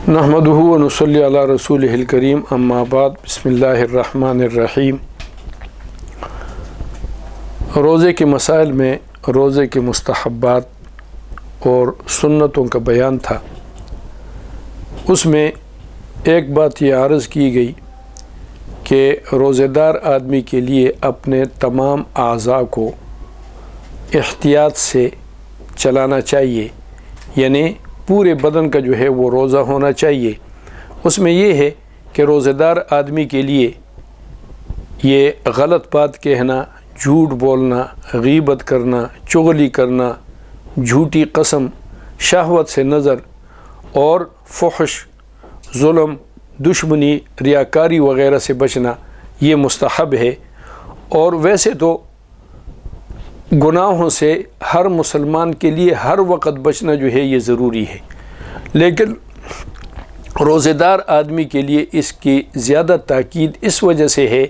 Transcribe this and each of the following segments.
نحمدہ و نصلی علی رسولہ الکریم اما بعد بسم اللہ الرحمن الرحیم۔ روزے کے مسائل میں روزے کے مستحبات اور سنتوں کا بیان تھا۔ اس میں ایک بات یہ عرض کی گئی کہ روزے دار آدمی کے لیے اپنے تمام اعضاء کو احتیاط سے چلانا چاہیے، یعنی پورے بدن کا جو ہے وہ روزہ ہونا چاہیے۔ اس میں یہ ہے کہ روزے دار آدمی کے لیے یہ غلط بات کہنا، جھوٹ بولنا، غیبت کرنا، چغلی کرنا، جھوٹی قسم، شہوت سے نظر اور فحش، ظلم، دشمنی، ریاکاری وغیرہ سے بچنا یہ مستحب ہے۔ اور ویسے تو گناہوں سے ہر مسلمان کے لیے ہر وقت بچنا جو ہے یہ ضروری ہے، لیکن روزے دار آدمی کے لیے اس کی زیادہ تاکید اس وجہ سے ہے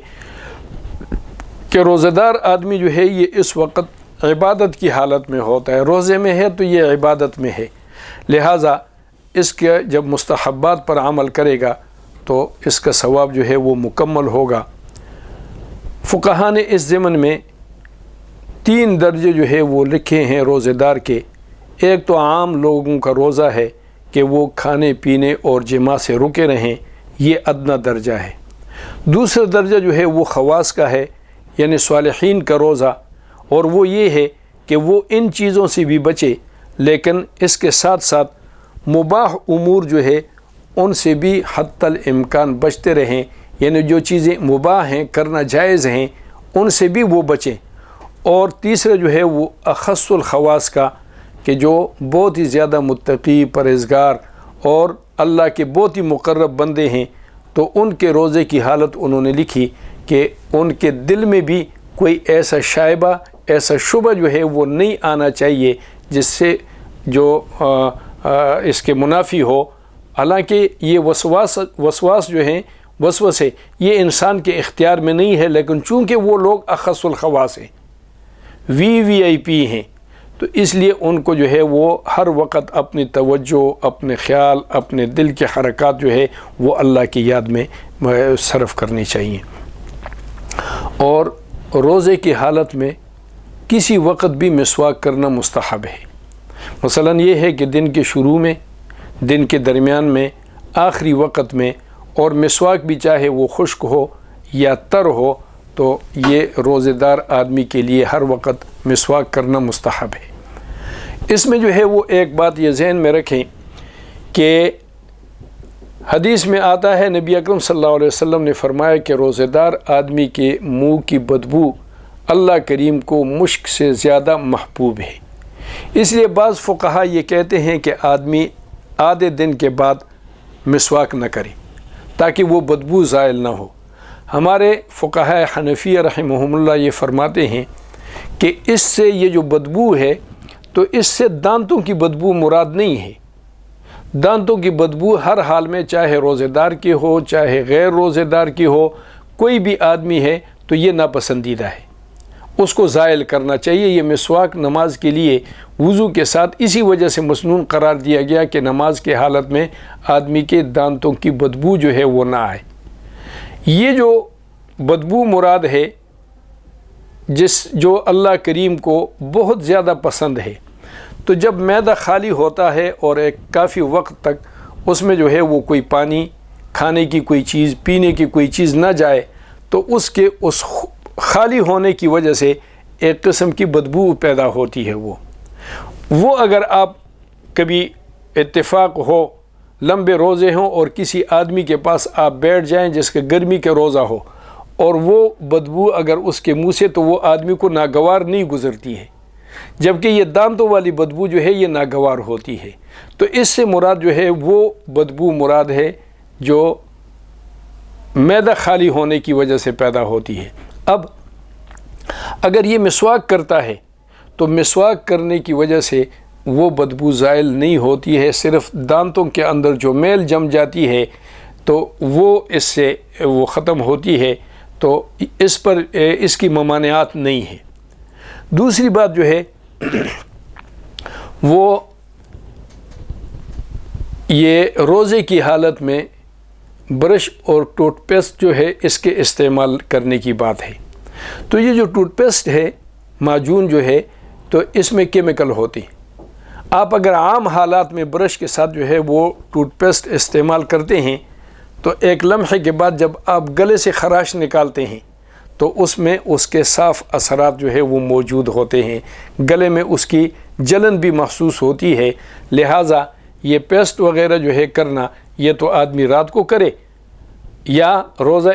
کہ روزے دار آدمی جو ہے یہ اس وقت عبادت کی حالت میں ہوتا ہے، روزے میں ہے تو یہ عبادت میں ہے، لہٰذا اس کے جب مستحبات پر عمل کرے گا تو اس کا ثواب جو ہے وہ مکمل ہوگا۔ فقہا نے اس ضمن میں 3 درجے جو ہے وہ لکھے ہیں روزے دار کے۔ ایک تو عام لوگوں کا روزہ ہے کہ وہ کھانے پینے اور جماع سے رکے رہیں، یہ ادنیٰ درجہ ہے۔ دوسرا درجہ جو ہے وہ خواص کا ہے، یعنی صالحین کا روزہ، اور وہ یہ ہے کہ وہ ان چیزوں سے بھی بچے لیکن اس کے ساتھ ساتھ مباح امور جو ہے ان سے بھی حتی الامکان بچتے رہیں، یعنی جو چیزیں مباح ہیں، کرنا جائز ہیں، ان سے بھی وہ بچیں۔ اور تیسرا جو ہے وہ اخص الخواص کا کہ جو بہت ہی زیادہ متقی، پرہیزگار اور اللہ کے بہت ہی مقرب بندے ہیں، تو ان کے روزے کی حالت انہوں نے لکھی کہ ان کے دل میں بھی کوئی ایسا شائبہ، ایسا شبہ جو ہے وہ نہیں آنا چاہیے جس سے جو اس کے منافی ہو۔ حالانکہ یہ وسواس جو ہیں، وسوسے، یہ انسان کے اختیار میں نہیں ہے، لیکن چونکہ وہ لوگ اخص الخواص ہیں، وی آئی پی ہیں، تو اس لیے ان کو جو ہے وہ ہر وقت اپنی توجہ، اپنے خیال، اپنے دل کے حرکات جو ہے وہ اللہ کی یاد میں صرف کرنی چاہیے۔ اور روزے کی حالت میں کسی وقت بھی مسواک کرنا مستحب ہے۔ مثلا یہ ہے کہ دن کے شروع میں، دن کے درمیان میں، آخری وقت میں، اور مسواک بھی چاہے وہ خشک ہو یا تر ہو تو یہ روزے دار آدمی کے لیے ہر وقت مسواک کرنا مستحب ہے۔ اس میں جو ہے وہ ایک بات یہ ذہن میں رکھیں کہ حدیث میں آتا ہے، نبی اکرم صلی اللہ علیہ وسلم نے فرمایا کہ روزے دار آدمی کے منہ کی بدبو اللہ کریم کو مشک سے زیادہ محبوب ہے۔ اس لیے بعض فقہا یہ کہتے ہیں کہ آدمی آدھے دن کے بعد مسواک نہ کرے تاکہ وہ بدبو زائل نہ ہو۔ ہمارے فقہاء حنفیہ رحمہم اللہ یہ فرماتے ہیں کہ اس سے یہ جو بدبو ہے تو اس سے دانتوں کی بدبو مراد نہیں ہے۔ دانتوں کی بدبو ہر حال میں، چاہے روزے دار کی ہو چاہے غیر روزے دار کی ہو، کوئی بھی آدمی ہے تو یہ ناپسندیدہ ہے، اس کو زائل کرنا چاہیے۔ یہ مسواک نماز کے لیے وضو کے ساتھ اسی وجہ سے مسنون قرار دیا گیا کہ نماز کے حالت میں آدمی کے دانتوں کی بدبو جو ہے وہ نہ آئے۔ یہ جو بدبو مراد ہے جو اللہ کریم کو بہت زیادہ پسند ہے، تو جب معدہ خالی ہوتا ہے اور ایک کافی وقت تک اس میں جو ہے وہ کوئی پانی، کھانے کی کوئی چیز، پینے کی کوئی چیز نہ جائے تو اس خالی ہونے کی وجہ سے ایک قسم کی بدبو پیدا ہوتی ہے۔ وہ اگر آپ کبھی اتفاق ہو، لمبے روزے ہوں اور کسی آدمی کے پاس آپ بیٹھ جائیں جس کے گرمی کے روزہ ہو، اور وہ بدبو اگر اس کے منہ سے، تو وہ آدمی کو ناگوار نہیں گزرتی ہے، جبکہ یہ دانتوں والی بدبو جو ہے یہ ناگوار ہوتی ہے۔ تو اس سے مراد جو ہے وہ بدبو مراد ہے جو معدہ خالی ہونے کی وجہ سے پیدا ہوتی ہے۔ اب اگر یہ مسواک کرتا ہے تو مسواک کرنے کی وجہ سے وہ بدبو زائل نہیں ہوتی ہے، صرف دانتوں کے اندر جو میل جم جاتی ہے تو وہ اس سے وہ ختم ہوتی ہے، تو اس پر اس کی ممانعات نہیں ہے۔ دوسری بات جو ہے وہ یہ روزے کی حالت میں برش اور ٹوتھ پیسٹ جو ہے اس کے استعمال کرنے کی بات ہے۔ تو یہ جو ٹوتھ پیسٹ ہے، معجون جو ہے، تو اس میں کیمیکل ہوتی ہیں۔ آپ اگر عام حالات میں برش کے ساتھ جو ہے وہ ٹوتھ پیسٹ استعمال کرتے ہیں تو ایک لمحے کے بعد جب آپ گلے سے خراش نکالتے ہیں تو اس میں اس کے صاف اثرات جو ہے وہ موجود ہوتے ہیں، گلے میں اس کی جلن بھی محسوس ہوتی ہے۔ لہٰذا یہ پیسٹ وغیرہ جو ہے کرنا، یہ تو آدمی رات کو کرے یا روزہ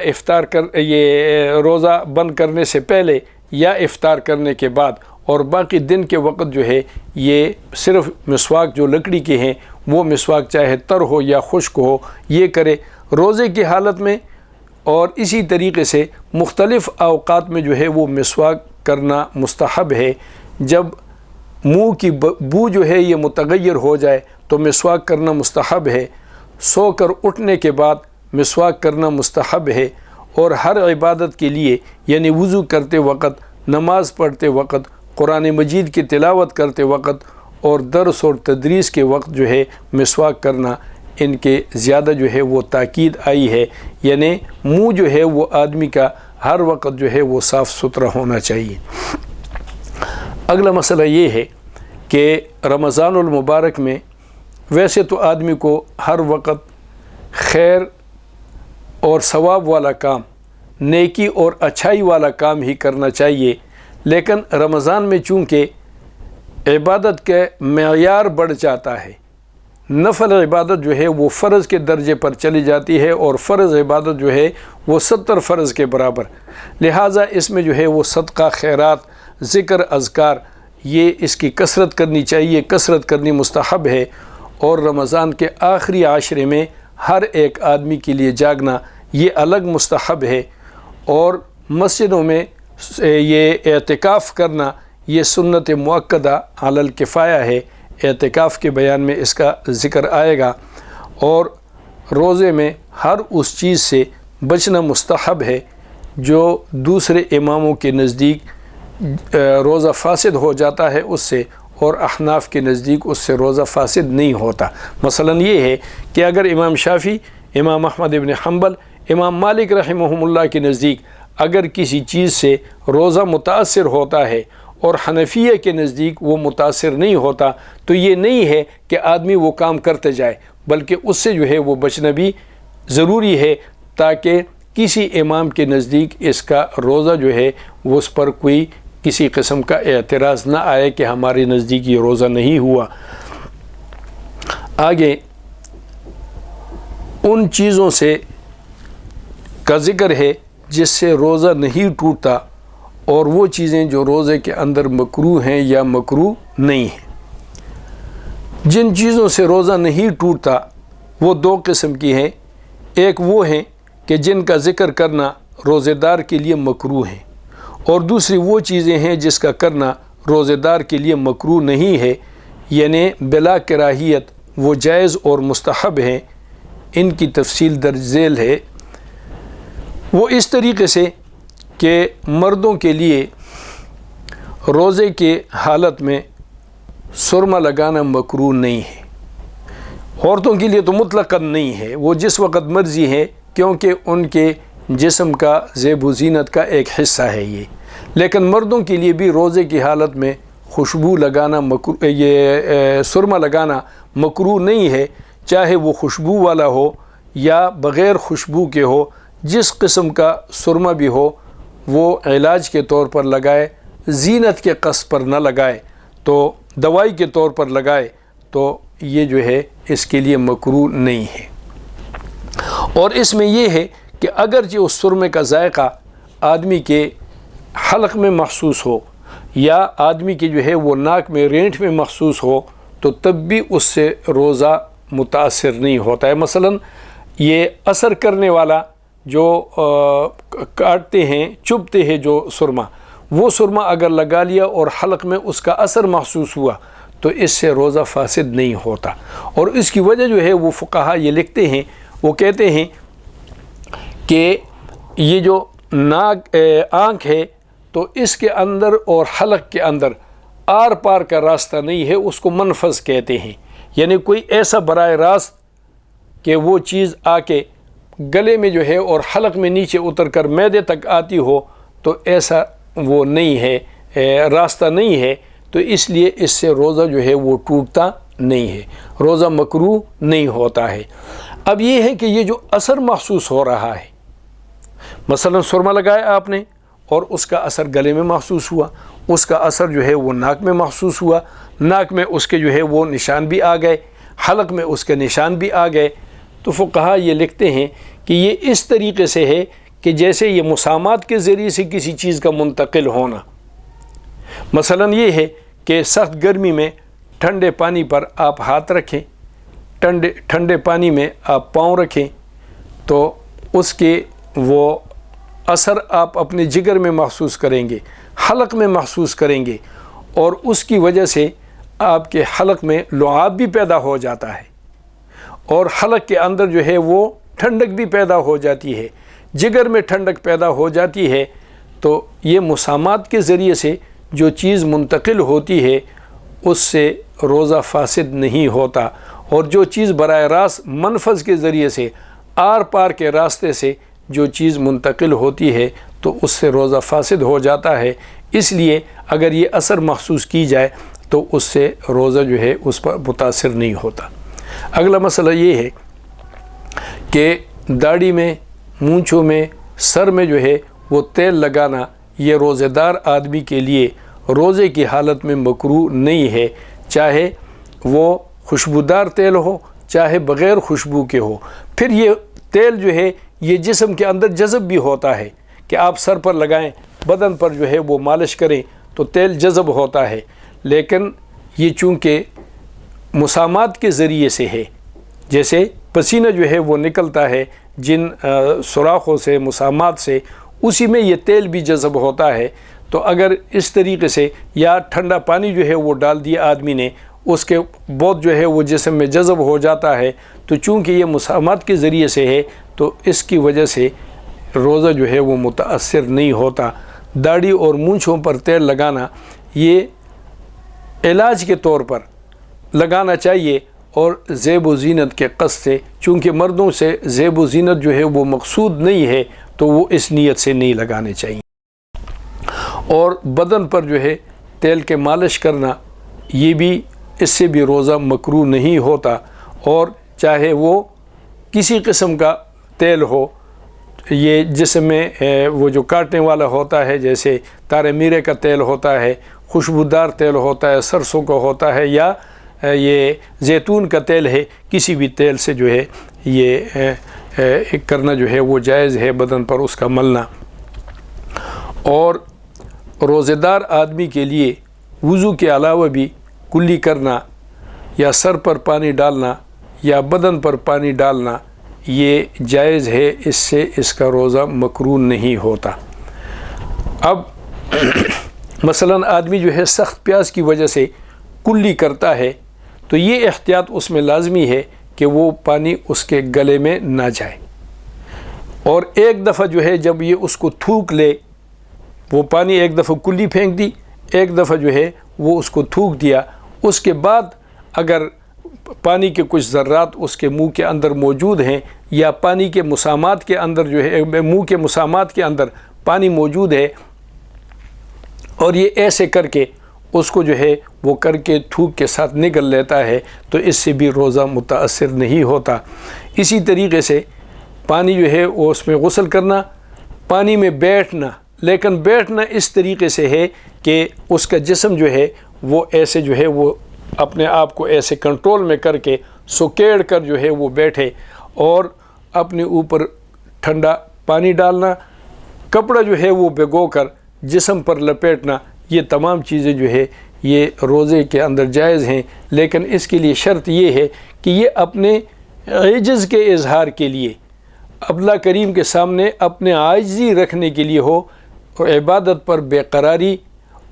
بند کرنے سے پہلے یا افطار کرنے کے بعد، اور باقی دن کے وقت جو ہے یہ صرف مسواک جو لکڑی کے ہیں وہ مسواک چاہے تر ہو یا خشک ہو یہ کرے روزے کی حالت میں۔ اور اسی طریقے سے مختلف اوقات میں جو ہے وہ مسواک کرنا مستحب ہے۔ جب منہ کی بو جو ہے یہ متغیر ہو جائے تو مسواک کرنا مستحب ہے۔ سو کر اٹھنے کے بعد مسواک کرنا مستحب ہے، اور ہر عبادت کے لیے یعنی وضو کرتے وقت، نماز پڑھتے وقت، قرآن مجید کی تلاوت کرتے وقت اور درس اور تدریس کے وقت جو ہے مسواک کرنا، ان کے زیادہ جو ہے وہ تاکید آئی ہے۔ یعنی منہ جو ہے وہ آدمی کا ہر وقت جو ہے وہ صاف ستھرا ہونا چاہیے۔ اگلا مسئلہ یہ ہے کہ رمضان المبارک میں ویسے تو آدمی کو ہر وقت خیر اور ثواب والا کام، نیکی اور اچھائی والا کام ہی کرنا چاہیے، لیکن رمضان میں چونکہ عبادت کے معیار بڑھ جاتا ہے، نفل عبادت جو ہے وہ فرض کے درجے پر چلی جاتی ہے، اور فرض عبادت جو ہے وہ 70 فرض کے برابر، لہٰذا اس میں جو ہے وہ صدقہ، خیرات، ذکر، اذکار، یہ اس کی کثرت کرنی چاہیے، کثرت کرنی مستحب ہے۔ اور رمضان کے آخری عاشرے میں ہر ایک آدمی کے لیے جاگنا یہ الگ مستحب ہے، اور مسجدوں میں یہ اعتکاف کرنا یہ سنت مؤکدہ علی الکفایہ ہے۔ اعتکاف کے بیان میں اس کا ذکر آئے گا۔ اور روزے میں ہر اس چیز سے بچنا مستحب ہے جو دوسرے اماموں کے نزدیک روزہ فاسد ہو جاتا ہے اس سے، اور احناف کے نزدیک اس سے روزہ فاسد نہیں ہوتا۔ مثلا یہ ہے کہ اگر امام شافعی، امام احمد ابن حنبل، امام مالک رحمہم اللہ کے نزدیک اگر کسی چیز سے روزہ متاثر ہوتا ہے اور حنفیہ کے نزدیک وہ متاثر نہیں ہوتا، تو یہ نہیں ہے کہ آدمی وہ کام کرتے جائے، بلکہ اس سے جو ہے وہ بچنا بھی ضروری ہے، تاکہ کسی امام کے نزدیک اس کا روزہ جو ہے وہ اس پر کوئی کسی قسم کا اعتراض نہ آئے کہ ہمارے نزدیک یہ روزہ نہیں ہوا۔ آگے ان چیزوں سے کا ذکر ہے جس سے روزہ نہیں ٹوٹتا، اور وہ چیزیں جو روزے کے اندر مکروہ ہیں یا مکروہ نہیں ہیں۔ جن چیزوں سے روزہ نہیں ٹوٹتا وہ دو قسم کی ہیں، ایک وہ ہیں کہ جن کا ذکر کرنا روزے دار کے لیے مکروہ ہیں، اور دوسری وہ چیزیں ہیں جس کا کرنا روزے دار کے لیے مکروہ نہیں ہے، یعنی بلا کراہیت وہ جائز اور مستحب ہیں۔ ان کی تفصیل درج ذیل ہے۔ وہ اس طریقے سے کہ مردوں کے لیے روزے کے حالت میں سرما لگانا مکروہ نہیں ہے، عورتوں کے لیے تو مطلقاً نہیں ہے، وہ جس وقت مرضی ہے، کیونکہ ان کے جسم کا زیب و زینت کا ایک حصہ ہے یہ۔ لیکن مردوں کے لیے بھی روزے کی حالت میں خوشبو لگانا سرما لگانا مکروہ نہیں ہے، چاہے وہ خوشبو والا ہو یا بغیر خوشبو کے ہو، جس قسم کا سرما بھی ہو وہ علاج کے طور پر لگائے، زینت کے قصد پر نہ لگائے، تو دوائی کے طور پر لگائے تو یہ جو ہے اس کے لیے مکروہ نہیں ہے۔ اور اس میں یہ ہے کہ اگرچہ اس سرمے کا ذائقہ آدمی کے حلق میں محسوس ہو یا آدمی کے جو ہے وہ ناک میں، رینٹ میں محسوس ہو، تو تب بھی اس سے روزہ متاثر نہیں ہوتا ہے۔ مثلا یہ اثر کرنے والا جو کاٹتے ہیں، چبھتے ہیں جو سرما، وہ سرما اگر لگا لیا اور حلق میں اس کا اثر محسوس ہوا تو اس سے روزہ فاسد نہیں ہوتا۔ اور اس کی وجہ جو ہے وہ فقہا یہ لکھتے ہیں، وہ کہتے ہیں کہ یہ جو آنکھ ہے تو اس کے اندر اور حلق کے اندر آر پار کا راستہ نہیں ہے، اس کو منفذ کہتے ہیں، یعنی کوئی ایسا براہ راست کہ وہ چیز آ کے گلے میں جو ہے اور حلق میں نیچے اتر کر معدے تک آتی ہو تو ایسا وہ نہیں ہے، راستہ نہیں ہے، تو اس لیے اس سے روزہ جو ہے وہ ٹوٹتا نہیں ہے، روزہ مکروہ نہیں ہوتا ہے۔ اب یہ ہے کہ یہ جو اثر محسوس ہو رہا ہے، مثلا سرما لگایا آپ نے اور اس کا اثر گلے میں محسوس ہوا، اس کا اثر جو ہے وہ ناک میں محسوس ہوا، ناک میں اس کے جو ہے وہ نشان بھی آ گئے، حلق میں اس کے نشان بھی آ گئے، تو فقہا یہ لکھتے ہیں کہ یہ اس طریقے سے ہے کہ جیسے یہ مسامات کے ذریعے سے کسی چیز کا منتقل ہونا، مثلا یہ ہے کہ سخت گرمی میں ٹھنڈے پانی پر آپ ہاتھ رکھیں، ٹھنڈے پانی میں آپ پاؤں رکھیں، تو اس کے وہ اثر آپ اپنے جگر میں محسوس کریں گے، حلق میں محسوس کریں گے، اور اس کی وجہ سے آپ کے حلق میں لعاب بھی پیدا ہو جاتا ہے اور حلق کے اندر جو ہے وہ ٹھنڈک بھی پیدا ہو جاتی ہے، جگر میں ٹھنڈک پیدا ہو جاتی ہے، تو یہ مسامات کے ذریعے سے جو چیز منتقل ہوتی ہے اس سے روزہ فاسد نہیں ہوتا، اور جو چیز براہ راست منفذ کے ذریعے سے آر پار کے راستے سے جو چیز منتقل ہوتی ہے تو اس سے روزہ فاسد ہو جاتا ہے۔ اس لیے اگر یہ اثر محسوس کی جائے تو اس سے روزہ جو ہے اس پر متاثر نہیں ہوتا۔ اگلا مسئلہ یہ ہے کہ داڑھی میں، مونچھوں میں، سر میں جو ہے وہ تیل لگانا یہ روزہ دار آدمی کے لیے روزے کی حالت میں مکروہ نہیں ہے، چاہے وہ خوشبودار تیل ہو چاہے بغیر خوشبو کے ہو۔ پھر یہ تیل جو ہے یہ جسم کے اندر جذب بھی ہوتا ہے کہ آپ سر پر لگائیں، بدن پر جو ہے وہ مالش کریں تو تیل جذب ہوتا ہے، لیکن یہ چونکہ مسامات کے ذریعے سے ہے، جیسے پسینہ جو ہے وہ نکلتا ہے جن سوراخوں سے، مسامات سے، اسی میں یہ تیل بھی جذب ہوتا ہے، تو اگر اس طریقے سے یا ٹھنڈا پانی جو ہے وہ ڈال دیا آدمی نے، اس کے بہت جو ہے وہ جسم میں جذب ہو جاتا ہے، تو چونکہ یہ مسامات کے ذریعے سے ہے تو اس کی وجہ سے روزہ جو ہے وہ متاثر نہیں ہوتا۔ داڑھی اور مونچھوں پر تیل لگانا یہ علاج کے طور پر لگانا چاہیے اور زیب و زینت کے قصد سے، چونکہ مردوں سے زیب و زینت جو ہے وہ مقصود نہیں ہے تو وہ اس نیت سے نہیں لگانے چاہیے۔ اور بدن پر جو ہے تیل کے مالش کرنا یہ بھی، اس سے بھی روزہ مکروہ نہیں ہوتا، اور چاہے وہ کسی قسم کا تیل ہو، یہ جسم میں وہ جو کاٹنے والا ہوتا ہے جیسے تارے میرے کا تیل ہوتا ہے، خوشبودار تیل ہوتا ہے، سرسوں کا ہوتا ہے، یا یہ زیتون کا تیل ہے، کسی بھی تیل سے جو ہے یہ کرنا جو ہے وہ جائز ہے، بدن پر اس کا ملنا۔ اور روزہ دار آدمی کے لیے وضو کے علاوہ بھی کلی کرنا یا سر پر پانی ڈالنا یا بدن پر پانی ڈالنا یہ جائز ہے، اس سے اس کا روزہ مکروہ نہیں ہوتا۔ اب مثلا آدمی جو ہے سخت پیاس کی وجہ سے کلی کرتا ہے تو یہ احتیاط اس میں لازمی ہے کہ وہ پانی اس کے گلے میں نہ جائے، اور ایک دفعہ جو ہے جب یہ اس کو تھوک لے، وہ پانی ایک دفعہ کلی پھینک دی، ایک دفعہ جو ہے وہ اس کو تھوک دیا، اس کے بعد اگر پانی کے کچھ ذرات اس کے منہ کے اندر موجود ہیں یا پانی کے مسامات کے اندر جو ہے منہ کے مسامات کے اندر پانی موجود ہے، اور یہ ایسے کر کے اس کو جو ہے وہ کر کے تھوک کے ساتھ نگل لیتا ہے تو اس سے بھی روزہ متاثر نہیں ہوتا۔ اسی طریقے سے پانی جو ہے وہ اس میں غسل کرنا، پانی میں بیٹھنا، لیکن بیٹھنا اس طریقے سے ہے کہ اس کا جسم جو ہے وہ ایسے جو ہے وہ اپنے آپ کو ایسے کنٹرول میں کر کے سکیڑ کر جو ہے وہ بیٹھے، اور اپنے اوپر ٹھنڈا پانی ڈالنا، کپڑا جو ہے وہ بھگو کر جسم پر لپیٹنا، یہ تمام چیزیں جو ہے یہ روزے کے اندر جائز ہیں، لیکن اس کے لیے شرط یہ ہے کہ یہ اپنے عجز کے اظہار کے لیے، اللہ کریم کے سامنے اپنے عاجزی رکھنے کے لیے ہو، اور عبادت پر بے قراری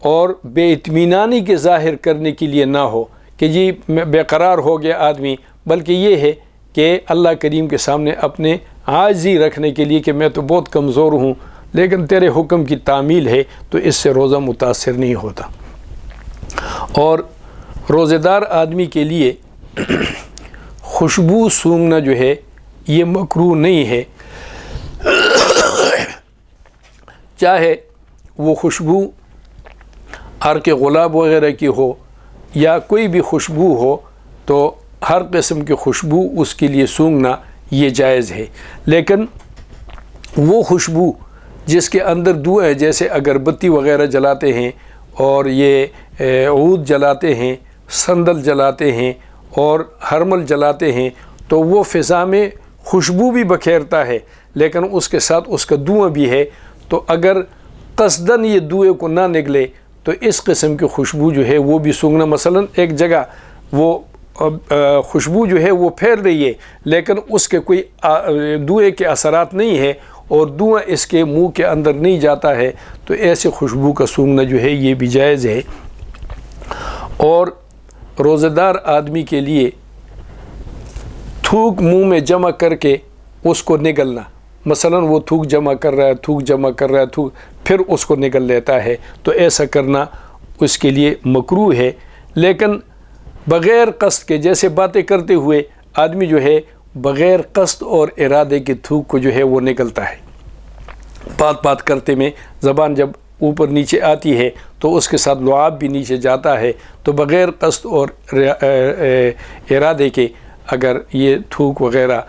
اور بے اطمینانی کے ظاہر کرنے کے لیے نہ ہو کہ جی بے قرار ہو گیا آدمی، بلکہ یہ ہے کہ اللہ کریم کے سامنے اپنے عاجزی رکھنے کے لیے کہ میں تو بہت کمزور ہوں لیکن تیرے حکم کی تعمیل ہے، تو اس سے روزہ متاثر نہیں ہوتا۔ اور روزہ دار آدمی کے لیے خوشبو سونگھنا جو ہے یہ مکروہ نہیں ہے، چاہے وہ خوشبو عرق گلاب وغیرہ کی ہو یا کوئی بھی خوشبو ہو، تو ہر قسم کی خوشبو اس کے لیے سونگھنا یہ جائز ہے۔ لیکن وہ خوشبو جس کے اندر دھوئیں، جیسے اگربتی وغیرہ جلاتے ہیں اور یہ عود جلاتے ہیں، سندل جلاتے ہیں اور ہرمل جلاتے ہیں، تو وہ فضا میں خوشبو بھی بکھیرتا ہے لیکن اس کے ساتھ اس کا دھواں بھی ہے۔ تو اگر قصداً یہ دھوئے کو نہ نکلے تو اس قسم کی خوشبو جو ہے وہ بھی سونگھنا، مثلا ایک جگہ وہ خوشبو جو ہے وہ پھیل رہی ہے لیکن اس کے کوئی دھوئے کے اثرات نہیں ہے اور دھواں اس کے منہ کے اندر نہیں جاتا ہے، تو ایسے خوشبو کا سونگھنا جو ہے یہ بھی جائز ہے۔ اور روزہ دار آدمی کے لیے تھوک منہ میں جمع کر کے اس کو نگلنا، مثلا وہ تھوک جمع کر رہا ہے پھر اس کو نگل لیتا ہے، تو ایسا کرنا اس کے لیے مکروہ ہے۔ لیکن بغیر قصد کے، جیسے باتیں کرتے ہوئے آدمی جو ہے بغیر قصد اور ارادے کے تھوک کو جو ہے وہ نکلتا ہے، بات کرتے میں زبان جب اوپر نیچے آتی ہے تو اس کے ساتھ لعاب بھی نیچے جاتا ہے، تو بغیر قصد اور ارادے کے اگر یہ تھوک وغیرہ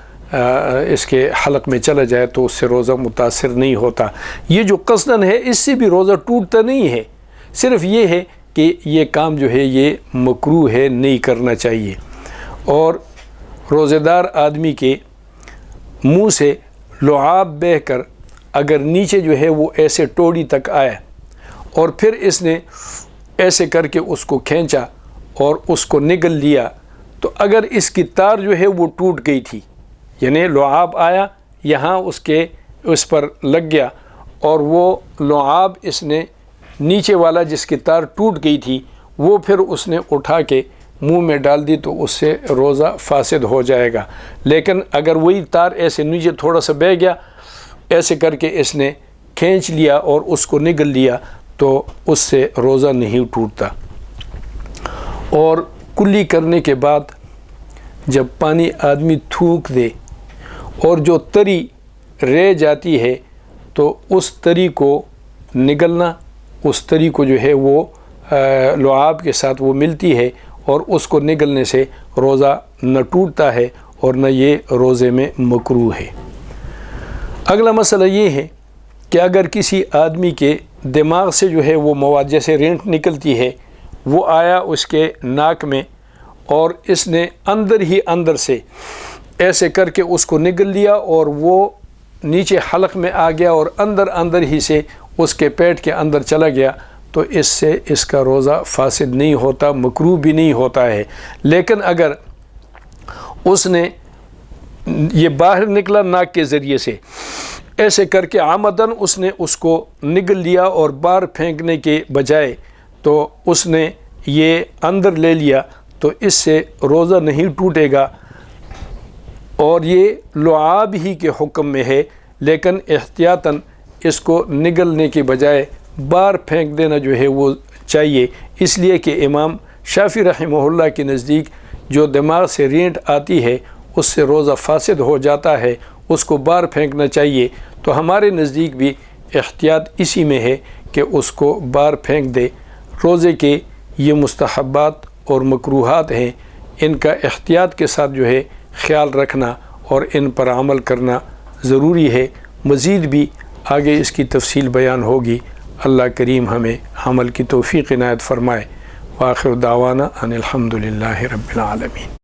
اس کے حلق میں چلا جائے تو اس سے روزہ متاثر نہیں ہوتا۔ یہ جو قصداً ہے اس سے بھی روزہ ٹوٹتا نہیں ہے، صرف یہ ہے کہ یہ کام جو ہے یہ مکروہ ہے، نہیں کرنا چاہیے۔ اور روزہ دار آدمی کے منہ سے لعاب بہہ کر اگر نیچے جو ہے وہ ایسے ٹوڑی تک آیا اور پھر اس نے ایسے کر کے اس کو کھینچا اور اس کو نگل لیا، تو اگر اس کی تار جو ہے وہ ٹوٹ گئی تھی، یعنی لعاب آیا یہاں اس پر لگ گیا اور وہ لعاب اس نے نیچے والا جس کی تار ٹوٹ گئی تھی وہ پھر اس نے اٹھا کے منہ میں ڈال دی، تو اس سے روزہ فاسد ہو جائے گا۔ لیکن اگر وہی تار ایسے نیچے تھوڑا سا بہہ گیا، ایسے کر کے اس نے کھینچ لیا اور اس کو نگل لیا، تو اس سے روزہ نہیں ٹوٹتا۔ اور کلی کرنے کے بعد جب پانی آدمی تھوک دے اور جو تری رہ جاتی ہے تو اس تری کو نگلنا، اس تری کو جو ہے وہ لعاب کے ساتھ وہ ملتی ہے اور اس کو نگلنے سے روزہ نہ ٹوٹتا ہے اور نہ یہ روزے میں مکروہ ہے۔ اگلا مسئلہ یہ ہے کہ اگر کسی آدمی کے دماغ سے جو ہے وہ مواد، جیسے رینٹ نکلتی ہے، وہ آیا اس کے ناک میں اور اس نے اندر سے ایسے کر کے اس کو نگل لیا اور وہ نیچے حلق میں آ گیا اور اندر ہی سے اس کے پیٹ کے اندر چلا گیا، تو اس سے اس کا روزہ فاسد نہیں ہوتا، مکروہ بھی نہیں ہوتا ہے۔ لیکن اگر اس نے یہ باہر نکلا ناک کے ذریعے سے، ایسے کر کے عمدن اس نے اس کو نگل لیا اور باہر پھینکنے کے بجائے تو اس نے یہ اندر لے لیا، تو اس سے روزہ نہیں ٹوٹے گا اور یہ لعاب ہی کے حکم میں ہے، لیکن احتیاطاً اس کو نگلنے کے بجائے باہر پھینک دینا جو ہے وہ چاہیے، اس لیے کہ امام شافعی رحمہ اللہ کے نزدیک جو دماغ سے رینٹ آتی ہے اس سے روزہ فاسد ہو جاتا ہے، اس کو باہر پھینکنا چاہیے۔ تو ہمارے نزدیک بھی احتیاط اسی میں ہے کہ اس کو باہر پھینک دے۔ روزے کے یہ مستحبات اور مکروہات ہیں، ان کا احتیاط کے ساتھ جو ہے خیال رکھنا اور ان پر عمل کرنا ضروری ہے۔ مزید بھی آگے اس کی تفصیل بیان ہوگی۔ اللہ کریم ہمیں عمل کی توفیق عنایت فرمائے۔ وآخر دعوانا ان الحمد للہ رب العالمین۔